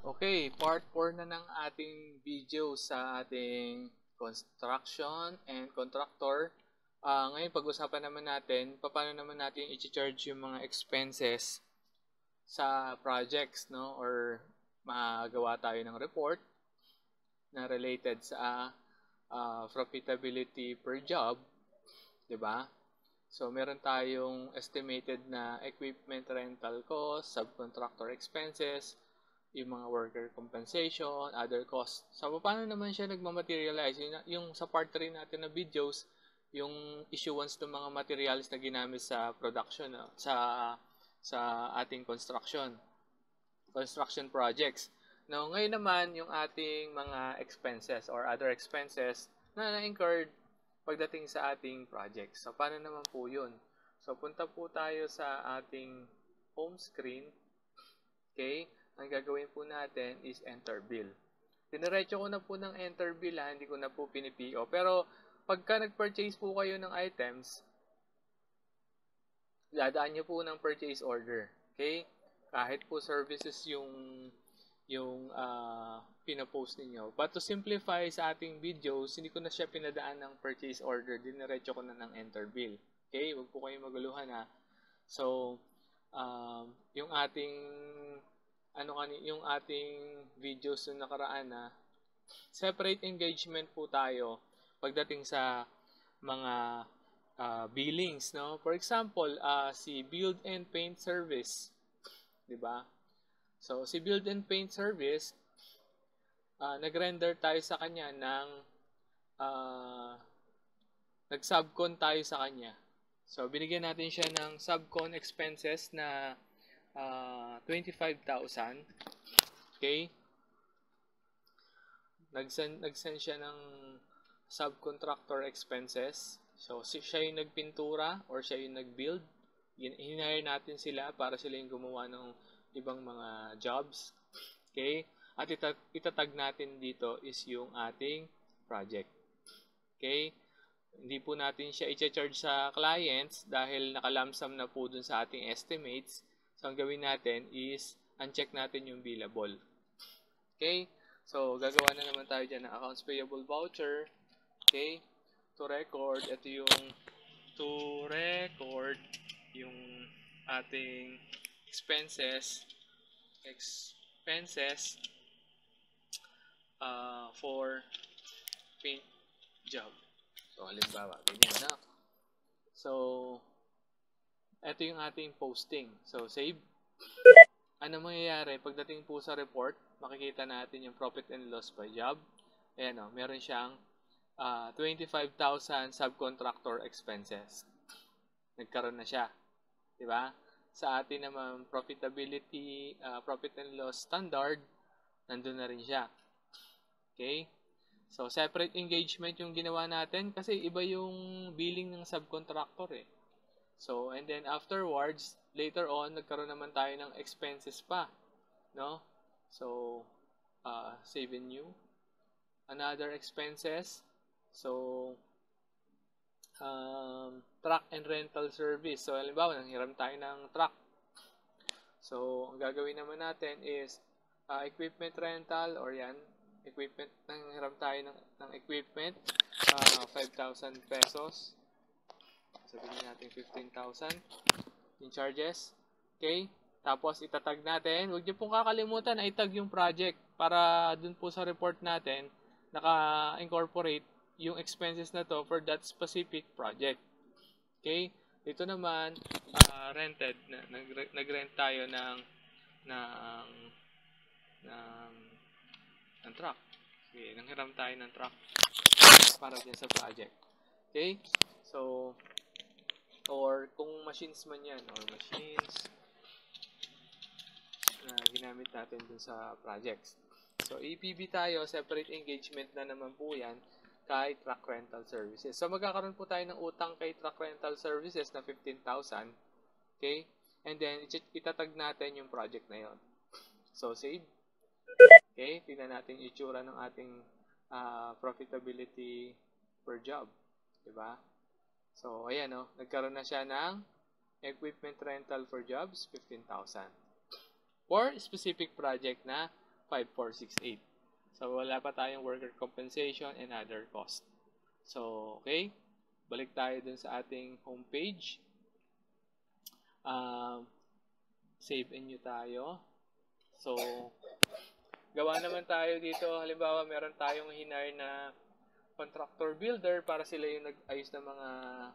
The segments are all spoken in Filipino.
Okay, part 4 na ng ating video sa ating construction and contractor. Ngayon, pag-usapan naman natin, paano naman natin i-charge yung mga expenses sa projects, no? Or magawa tayo ng report na related sa profitability per job, di ba? So, meron tayong estimated na equipment rental cost, subcontractor expenses, yung mga worker compensation, other costs. So, paano naman siya nagmamaterialize? Yung sa part 3 natin na videos, yung issuance ng mga materials na ginamit sa production, sa ating construction projects. Now, ngayon naman, yung ating mga expenses or other expenses na na-incurred pagdating sa ating projects. So, paano naman po yun? So, punta po tayo sa ating home screen. Okay? Ang gagawin po natin is enter bill. Diniretso ko na po ng enter bill, hindi ko na po pinipio. Pero pagka nag-purchase po kayo ng items, dadaan nyo po ng purchase order. Okay? Kahit po services yung pinapost ninyo. But to simplify sa ating videos, hindi ko na siya pinadaan ng purchase order. Diniretso ko na ng enter bill. Okay? Huwag po kayong maguluhan ha. So, yung ating yung ating videos na nakaraan na separate engagement po tayo pagdating sa mga billings, no? For example, si Build and Paint Service, 'di ba? So si Build and Paint Service, nag-render tayo sa kanya ng nag-subcon tayo sa kanya. So binigyan natin siya ng subcon expenses na 25,000. Okay? Nag-send siya ng subcontractor expenses. So, siya yung nagpintura or siya yung nag-build. Hinire natin sila para sila yung gumawa ng ibang mga jobs. Okay? At itatag natin dito is yung ating project. Okay? Hindi po natin siya i-charge sa clients dahil nakalamsam na po dun sa ating estimates. So, ang gawin natin is uncheck natin yung billable. Okay? So, gagawa na naman tayo dyan ng accounts payable voucher. Okay? To record, ito yung ating expenses for paint job. So, halimbawa, ganyan na. So, ito yung ating posting. So, save. Ano mangyayari? Pagdating po sa report, makikita natin yung profit and loss by job. Ayan o, meron siyang 25,000 subcontractor expenses. Nagkaroon na siya. Diba? Sa atin naman, profitability, profit and loss standard, nandun na rin siya. Okay? So, separate engagement yung ginawa natin kasi iba yung billing ng subcontractor eh. So, and then afterwards, later on, nagkaroon naman tayo ng expenses pa. No? So, save and new. Another expenses. So, truck and rental service. So, halimbawa, nanghiram tayo ng truck. So, ang gagawin naman natin is equipment rental or yan. Equipment, nanghiram tayo ng equipment. 5,000 pesos. Sabihin natin 15,000 yung charges. Okay? Tapos itatag natin. Huwag niyo pong kakalimutan na itag yung project para dun po sa report natin naka-incorporate yung expenses na to for that specific project. Okay? Dito naman rented. Nag-rent tayo ng truck. Okay, nanghiram tayo ng truck para dyan sa project. Okay? So, or kung machines man yan, or machines na ginamit natin dun sa projects. So, EPB tayo, separate engagement na naman po yan kay truck rental services. So, magkakaroon po tayo ng utang kay truck rental services na 15,000. Okay? And then, itatag natin yung project na yon. So, save. Okay? Tingnan natin yung itsura ng ating profitability per job. Diba? So, ayan o. Nagkaroon na siya ng equipment rental for jobs, 15,000. For specific project na 5468. So, wala pa tayong worker compensation and other cost. So, okay. Balik tayo dun sa ating homepage. Save and new tayo. So, gawa naman tayo dito. Halimbawa, meron tayong hinire na contractor builder para sila yung nag-ayos ng mga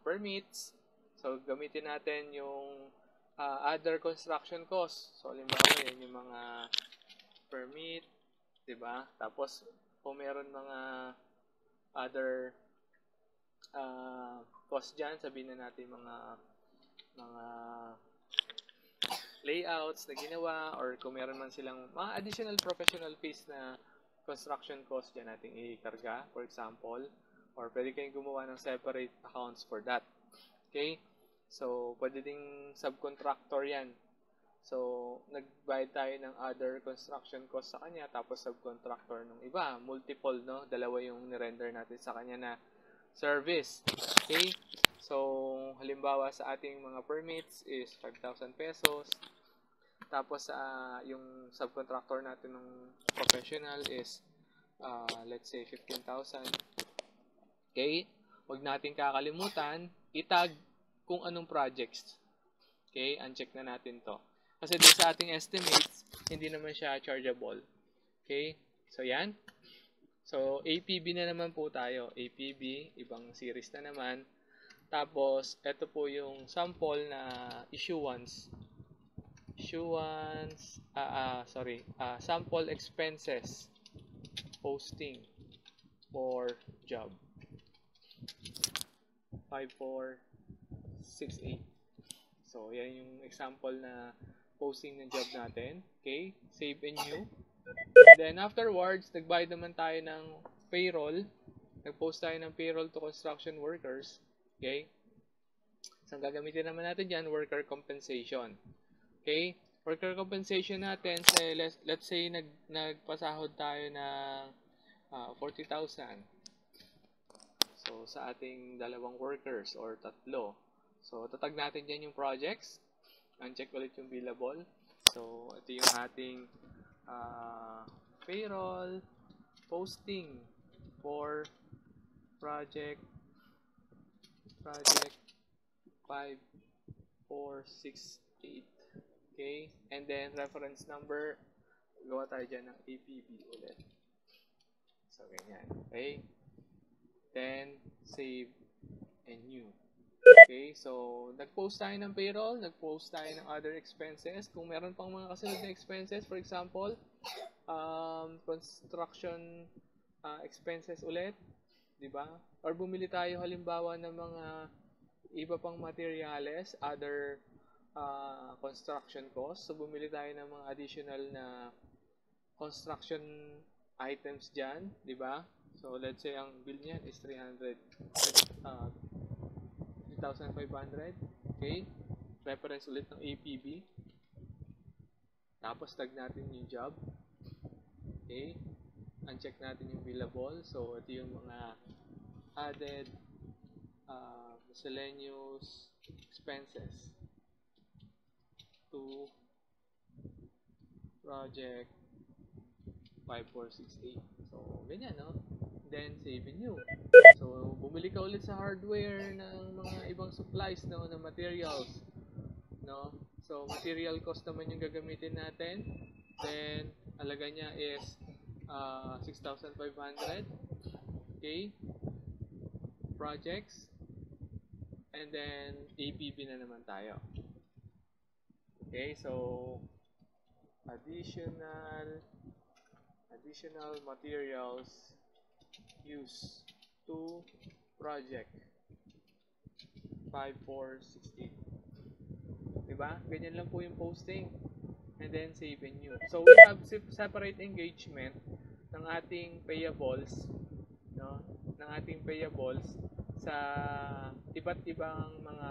permits. So, gamitin natin yung other construction costs. So, halimbawa, yan yung mga permit, diba? Tapos, kung meron mga other cost dyan, sabihin na natin mga layouts na ginawa, or kung meron man silang mga additional professional fees na construction cost dyan natin ikarga, for example, or pwede kayong gumawa ng separate accounts for that. Okay? So, pwede ding subcontractor yan. So, nagbayad tayo ng other construction cost sa kanya, tapos subcontractor ng iba. Multiple, no? Dalawa yung nirender natin sa kanya na service. Okay? So, halimbawa sa ating mga permits is 5,000 pesos. Tapos, yung subcontractor natin ng professional is, let's say, 15,000. Okay? Huwag natin kakalimutan, itag kung anong projects. Okay? Uncheck na natin to. Kasi doon sa ating estimates, hindi naman siya chargeable. Okay? So, yan. So, APB na naman po tayo. APB, ibang series na naman. Tapos, ito po yung sample na issuance. Sample expenses posting for job. 5468. So, yan yung example na posting ng job natin. Okay? Save and new. Then, afterwards, nagbayad naman tayo ng payroll. Nag-post tayo ng payroll to construction workers. Okay? So, ang gagamitin naman natin dyan, worker compensation. Okay? Worker compensation natin, let's say, nagpasahod tayo ng 40,000. So, sa ating dalawang workers or tatlo. So, tatag natin dyan yung projects. Uncheck ulit yung billable. So, ito yung ating payroll posting for project 5468. Okay? And then, reference number, gawa tayo dyan ng APB ulit. So, ganyan. Okay? Then, save and new. Okay? So, nag-post tayo ng payroll, nag-post tayo ng other expenses. Kung meron pang mga kasunod na expenses, for example, construction expenses ulit, di ba? Or bumili tayo halimbawa ng mga iba pang materials, other construction costs. So, bumili tayo ng mga additional na construction items dyan, di ba? So, let's say ang bill niyan is 3,500. Okay? Reference ulit ng APB. Tapos, tag natin yung job. Okay? Uncheck natin yung billable. So, ito yung mga added miscellaneous expenses to project 5468. So, ganyan, no? Then, save and new. So, bumili ka ulit sa hardware ng mga ibang supplies, no, na materials, no? So, material cost naman yung gagamitin natin. Then, halaga niya is 6,500. Okay? Projects. And then, APB na naman tayo. Okay? So, additional materials used to project 5468. Diba? Ganyan lang po yung posting. And then, save and new. So, we have separate engagement ng ating payables, no? Ng ating payables sa iba't ibang mga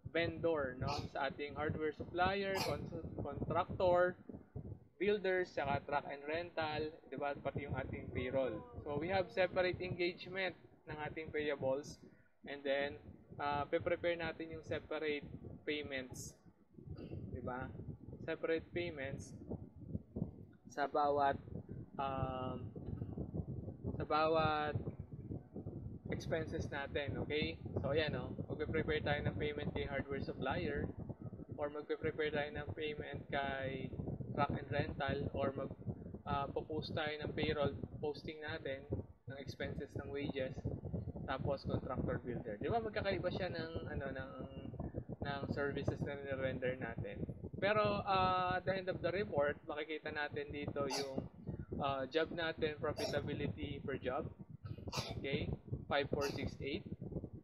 vendor, no? Sa ating hardware supplier, contractor, builders, saka truck and rental, diba? Pati yung ating payroll. So, we have separate engagement ng ating payables, and then, prepare natin yung separate payments, diba? Separate payments sa bawat um, sa bawat expenses natin, okay? So ayan, no, magpe-prepare tayo ng payment kay hardware supplier, or magpe-prepare tayo ng payment kay truck and rental, or post tayo ng payroll posting natin ng expenses ng wages, tapos contractor builder. Di ba magkakaiba siya ng ng services na ni-render natin. Pero at the end of the report, makikita natin dito yung job natin, profitability per job. Okay? 5468.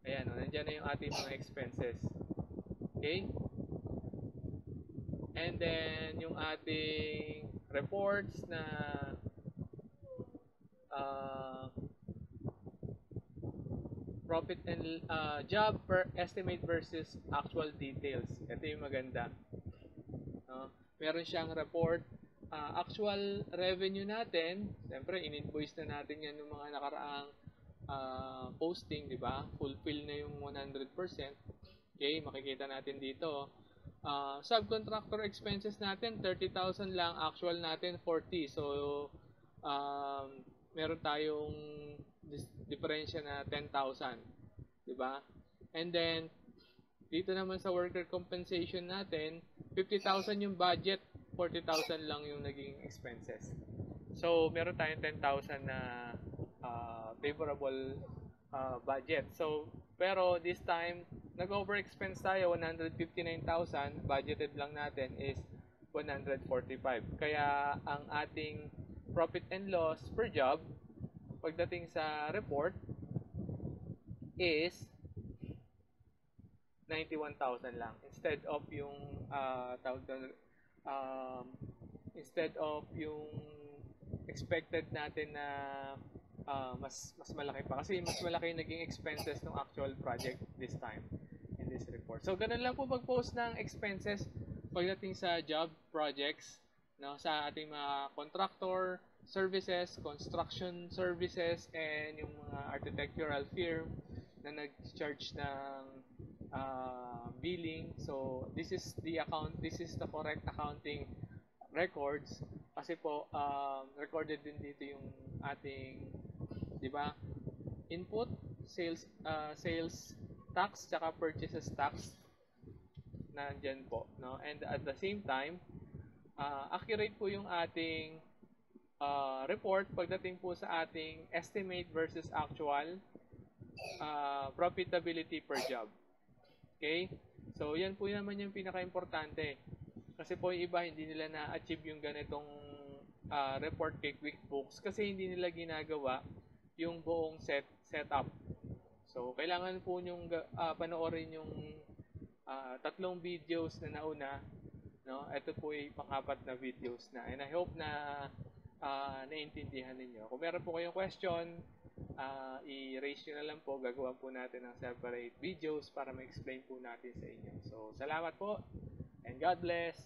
Ayan, nandiyan na yung ating mga expenses. Okay? And then, yung ating reports na profit and job per estimate versus actual details. Ito yung maganda. Meron siyang report, actual revenue natin. Siyempre, in-invoice na natin yan ng mga nakaraang posting, di ba? Fulfill na yung 100%. Okay, makikita natin dito. Subcontractor expenses natin, 30,000 lang. Actual natin, 40. So, meron tayong diferensya na 10,000. Diba? And then, dito naman sa worker compensation natin, 50,000 yung budget, 40,000 lang yung naging expenses. So, meron tayong 10,000 na favorable budget. So, pero this time, nag-over-expense tayo, 159,000, budgeted lang natin is 145. Kaya, ang ating profit and loss per job, pagdating sa report, is 91,000 lang. Instead of yung instead of yung expected natin na mas malaki pa, kasi mas malaki yung naging expenses ng actual project this time in this report. So ganun lang po pag-post ng expenses pagdating sa job projects, no, sa ating mga contractor services, construction services, and yung mga architectural firm na nag-charge ng billing. So this is the correct accounting records, kasi po recorded din dito yung ating, di ba, input, sales tax, tsaka purchases tax nandiyan po, no? And at the same time, accurate po yung ating report pagdating po sa ating estimate versus actual profitability per job. Okay? So, yan po naman yung pinaka-importante. Kasi po yung iba, hindi nila na-achieve yung ganitong report kay QuickBooks kasi hindi nila ginagawa yung buong setup. So, kailangan po nyong panoorin yung tatlong videos na nauna. No? Ito po ay pang-apat na videos na. And I hope na naintindihan ninyo. Kung meron po kayong question, i-raise nyo na lang po. Gagawa po natin ng separate videos para ma-explain po natin sa inyo. So, salamat po and God bless!